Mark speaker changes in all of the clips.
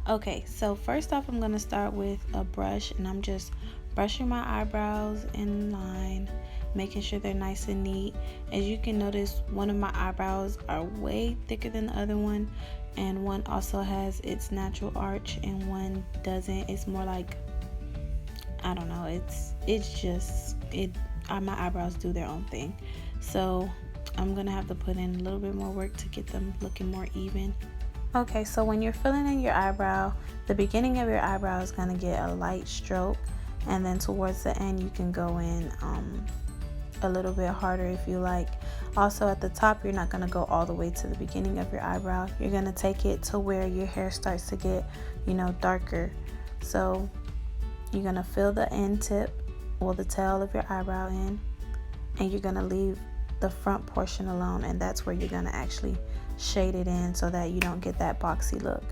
Speaker 1: Okay, so first off, I'm going to start with a brush, and I'm just brushing my eyebrows in line, making sure they're nice and neat. As you can notice, one of my eyebrows are way thicker than the other one, and one also has its natural arch and one doesn't. It's more like, I don't know, it's just my eyebrows do their own thing. So I'm gonna have to put in a little bit more work to get them looking more even. Okay, so when you're filling in your eyebrow, the beginning of your eyebrow is gonna get a light stroke, and then towards the end you can go in a little bit harder if you like. Also at the top, you're not gonna go all the way to the beginning of your eyebrow. You're gonna take it to where your hair starts to get, darker. So you're gonna fill the end tip, well, the tail of your eyebrow in, and you're gonna leave the front portion alone, and that's where you're gonna actually shade it in so that you don't get that boxy look.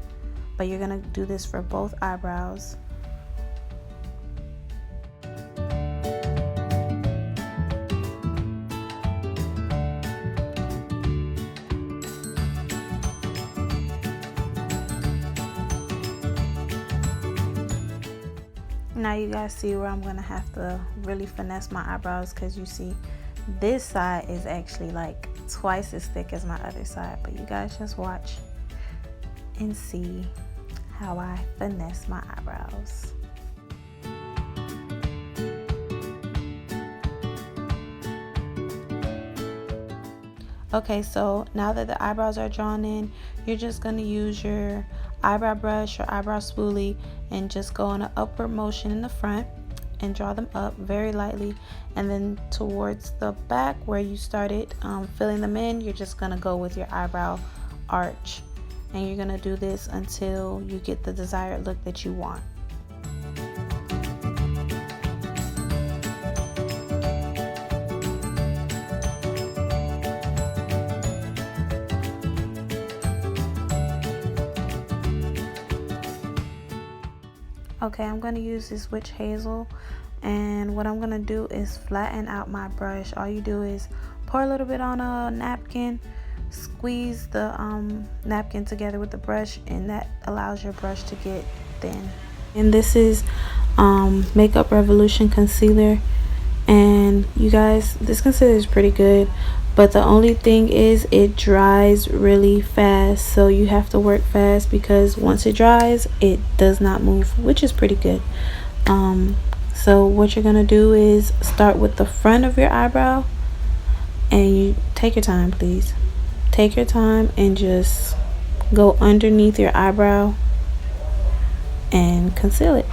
Speaker 1: But you're gonna do this for both eyebrows. Now you guys see where I'm gonna have to really finesse my eyebrows, because you see this side is actually like twice as thick as my other side. But you guys just watch and see how I finesse my eyebrows. Okay, so now that the eyebrows are drawn in, you're just going to use your eyebrow brush or eyebrow spoolie and just go in an upward motion in the front and draw them up very lightly, and then towards the back where you started filling them in, you're just going to go with your eyebrow arch, and you're going to do this until you get the desired look that you want. Okay, I'm going to use this witch hazel, and what I'm going to do is flatten out my brush. All you do is pour a little bit on a napkin, squeeze the napkin together with the brush, and that allows your brush to get thin. And this is Makeup Revolution concealer, and you guys, this concealer is pretty good, but the only thing is it dries really fast, so you have to work fast, because once it dries it does not move, which is pretty good. So what you're gonna do is start with the front of your eyebrow, and you take your time, please take your time, and just go underneath your eyebrow and conceal it.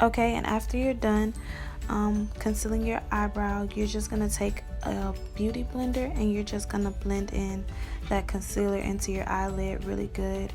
Speaker 1: Okay, and after you're done concealing your eyebrow, you're just gonna take a beauty blender and you're just gonna blend in that concealer into your eyelid really good.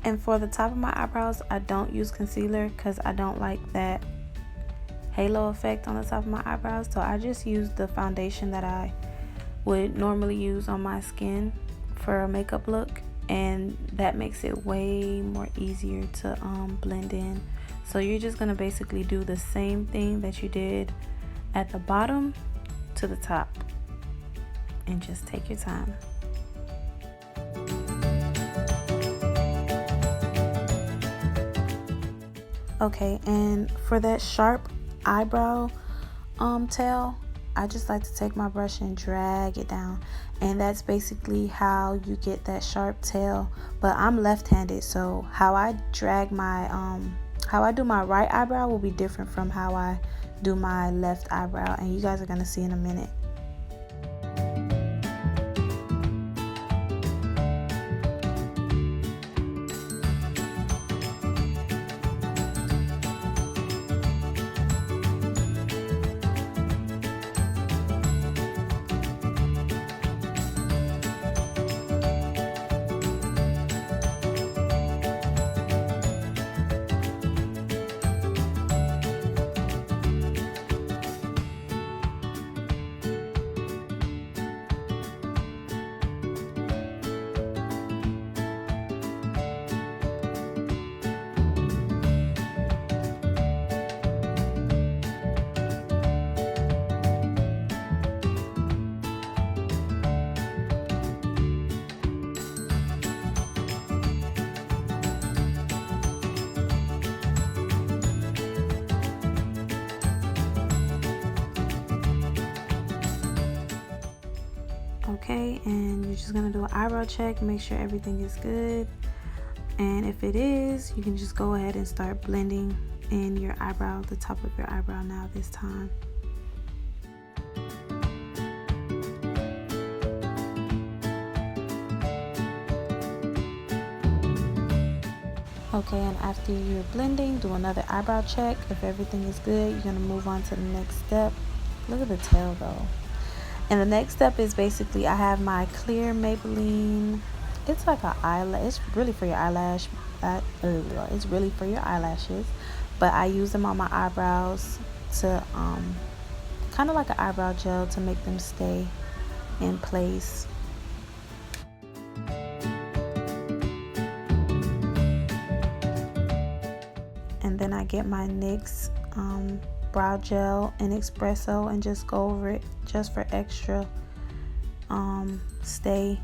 Speaker 1: And for the top of my eyebrows, I don't use concealer because I don't like that halo effect on the top of my eyebrows. So I just use the foundation that I would normally use on my skin for a makeup look, and that makes it way more easier to blend in. So you're just gonna basically do the same thing that you did at the bottom to the top, and just take your time. Okay, and for that sharp eyebrow tail, I just like to take my brush and drag it down, and that's basically how you get that sharp tail. But I'm left-handed, so how I drag my how I do my right eyebrow will be different from how I do my left eyebrow, and you guys are gonna see in a minute. Okay, and you're just gonna do an eyebrow check, make sure everything is good, and if it is, you can just go ahead and start blending in your eyebrow, the top of your eyebrow now this time. Okay, and after you're blending, do another eyebrow check. If everything is good, you're gonna move on to the next step. Look at the tail though. And the next step is basically, I have my clear Maybelline. It's like an eyelash. It's really for your eyelash. It's really for your eyelashes. But I use them on my eyebrows to kind of like an eyebrow gel to make them stay in place. And then I get my NYX brow gel in Expresso and just go over it just for extra stay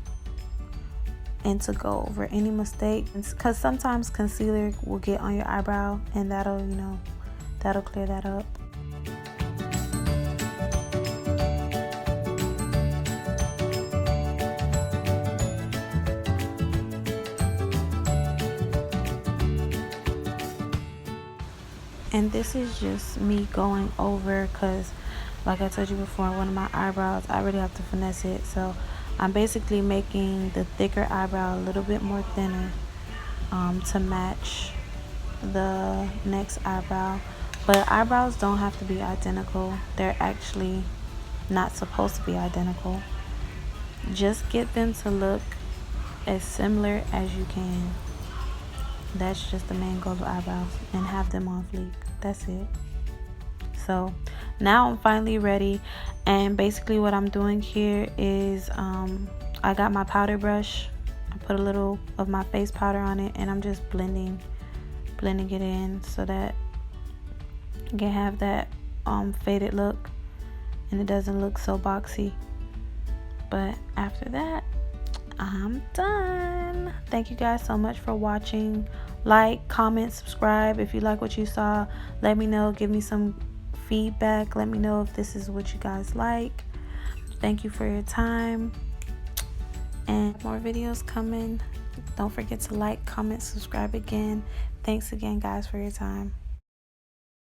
Speaker 1: and to go over any mistake, because sometimes concealer will get on your eyebrow and that'll, you know, that'll clear that up. And this is just me going over, because like I told you before, one of my eyebrows, I really have to finesse it. So I'm basically making the thicker eyebrow a little bit more thinner to match the next eyebrow. But eyebrows don't have to be identical. They're actually not supposed to be identical. Just get them to look as similar as you can. That's just the main goal of eyebrows, and have them on fleek. That's it. So now I'm finally ready, and basically what I'm doing here is I got my powder brush. I put a little of my face powder on it, and I'm just blending it in so that you can have that faded look and it doesn't look so boxy. But after that, I'm done. Thank you guys so much for watching. Like, comment, subscribe if you like what you saw. Let me know, give me some feedback. Let me know if this is what you guys like. Thank you for your time, and more videos coming. Don't forget to like, comment, subscribe again. Thanks again guys for your time.